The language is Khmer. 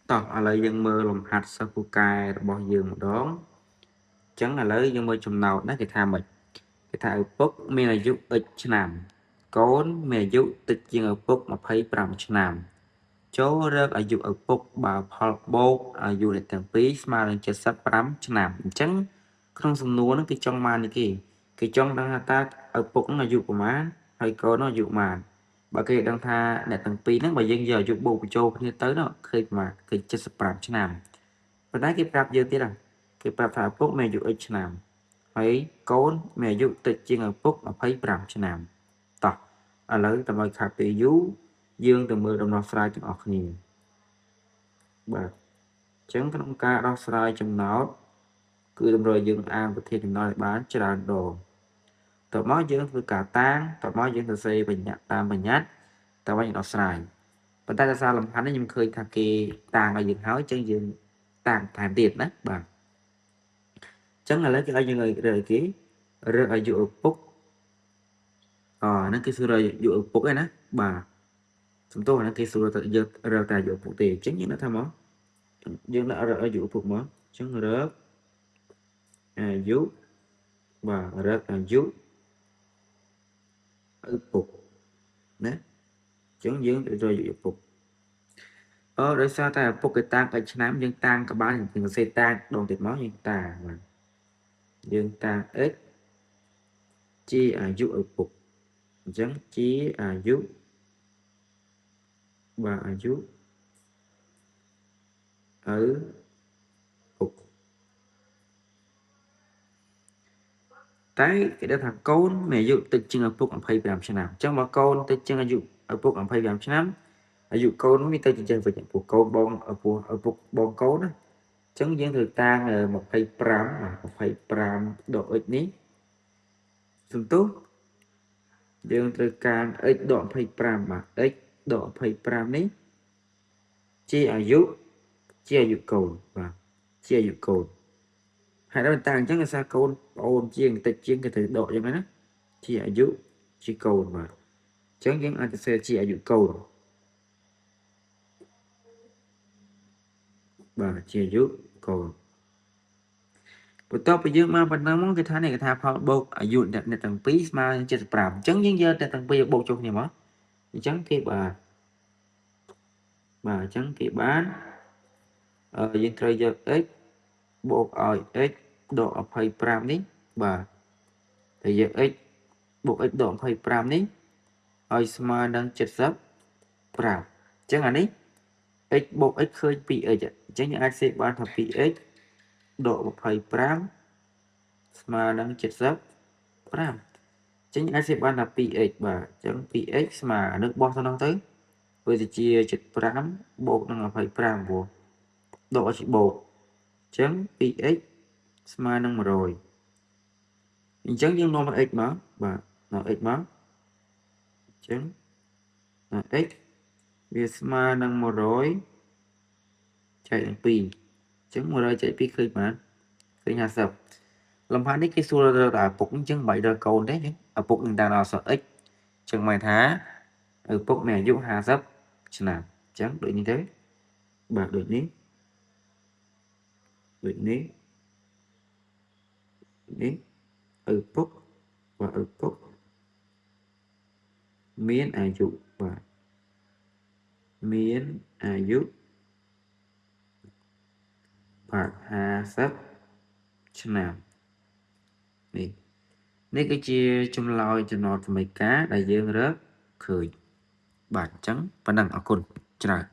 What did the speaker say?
តោះឥឡូវយើងមើលលំហាត់សិស្សពូកែរបស់យើងម្ដងអញ្ចឹងឥឡូវយើងមើលចំណោទណាគេថាម៉េចគេថាឪពុកមានអាយុ x ឆ្នាំកូនមានអាយុតិចជាងឪពុក25ឆ្នាំចូលរកអាយុឪពុកបើផលបូកអាយុអ្នកទាំងពីរស្មើនឹង75ឆ្នាំអញ្ចឹងក្នុងសំណួរហ្នឹងគេចង់បាននេះគេចង់ដឹងថាតើឪពុកហ្នឹងអាយុប្រមាណហើយកូនហ្នឹងអាយុប្រមាណបើគេដឹងថាអ្នកទាំងពីរហ្នឹងបើយើងយកអាយុបូកបញ្ចូលគ្នាទៅនោះឃើញប្រមាណឃើញ75ឆ្នាំប៉ុន្តែគេប្រាប់យើងទៀតគេប្រាប់ថាឪពុកមានអាយុ x ឆ្នាំហើយកូនមានអាយុតិចជាងឪពុក25ឆ្នាំតោះឥឡូវដើម្បីខាត់ពេលយូរយើងទៅមើលដំណោះស្រាយទាំងអស់គ្នាបាទអញ្ចឹងក្នុងការដោះស្រាយចំណោទគឺតម្រូវយើងអានប្រធានចំណោទឲ្យបានច្រើនដងតើមកយើងធ្វើការតាំងតើមកយើងសរសេរបញ្ញត្តិតាមបញ្ញត្តិតើមកយើងដោះស្រាយប៉ុន្តែដោយសារលំហាត់នេះខ្ញុំឃើញថាគេតាំងឲ្យយើងហើយអញ្ចឹងយើងតាំងថែមទៀតណាបាទអញ្ចឹងឥឡូវគេឲ្យយើងរើសគេរើសអាយុឪពុកហ្នឹងគេសួរអាយុឪពុកឯណាបាទសំទោសហ្នឹងគេសួរទៅយើងរើសតែអាយុឪពុកទេអញ្ចឹងយើងនឹកថាមកយើងដាក់រើសអាយុឪពុកមកអញ្ចឹងរើសអាយុបាទរើសអាយុឪពុកណាអញ្ចឹងយើងរើសអាយុឪពុកដោយសារតែឪពុកគេតាំងxឆ្នាំយើងតាំងក៏បានយើងសរសេរតាំងដងទៀតមកយើងតាំងបាទយើងតាំង x ជាអាយុឪពុកអញ្ចឹងជាអាយុបាទអាយុឪពុកតែគេដឹងថាកូនមានអាយុតិចជាងឪពុក25ឆ្នាំអញ្ចឹងបើកូនតិចជាងអាយុឪពុក25ឆ្នាំអាយុកូនមានទៅជាចឹងវិញព្រោះកូនបងឪពុកបងកូនណាអញ្ចឹងយើងត្រូវតាំង25ដក x នេះសំទោសយើងត្រូវការ x ដក25បាទ x ដក25នេះជាអាយុកូនបាទជាអាយុកូនហើយដល់តាំងអញ្ចឹងដោយសារកូនប្អូនជាងតិចជាងគេត្រូវដកអញ្ចឹងណាជាអាយុជាកូនបាទអញ្ចឹងយើងអាចសរសេរជាអាយុកូនបាទជាអាយុកូនបន្ទាប់ពីយើងបានប៉ុណ្ណឹងមកគេថានេះគេថាផលបូកអាយុអ្នកទាំងពីរស្មើនឹង75អញ្ចឹងយើងយកអ្នកទាំងពីរបូកចូលគ្នាមកអញ្ចឹងគេបាទអញ្ចឹងគេបានយើងត្រូវយក x បូកឲ្យ x ដក25នេះបាទហើយយក x បូក x ដក25នេះឲ្យស្មើនឹង75អញ្ចឹងអានេះ x បូក x ឃើញ 2x អញ្ចឹងយើងអាចសេបានថា 2x ដក25ស្មើនឹង75អញ្ចឹងអាចសេបានថា 2x បាទអញ្ចឹង 2x ស្មើអានឹងបោះទៅនោះទៅវាទៅជា75បូកនឹង25ព្រោះដកឲ្យបូកអញ្ចឹង 2x ស្មើនឹង100អញ្ចឹងយើងនាំ x មកបាទនាំ x មកអញ្ចឹងនាំ x វាស្មើនឹង100ចែកនឹង2អញ្ចឹង100ចែក2ឃើញបានឃើញ50លំហាត់នេះគេសួរទៅតែឪពុកអញ្ចឹងមិនដល់កូនទេអញ្ចឹងឪពុកនឹងតាមដល់សx អញ្ចឹងមានថាឪពុកមានអាយុ50ឆ្នាំអញ្ចឹងដូចនេះទៅបាទដូចនេះឪពុកបាទឪពុកមានអាយុបាទមានអាយុបាទ50ឆ្នាំនេះគឺជាចម្លើយចំណោទសមីការដែលយើងរកឃើញបាទអញ្ចឹងប៉ុណ្ណឹងអរគុណច្រើន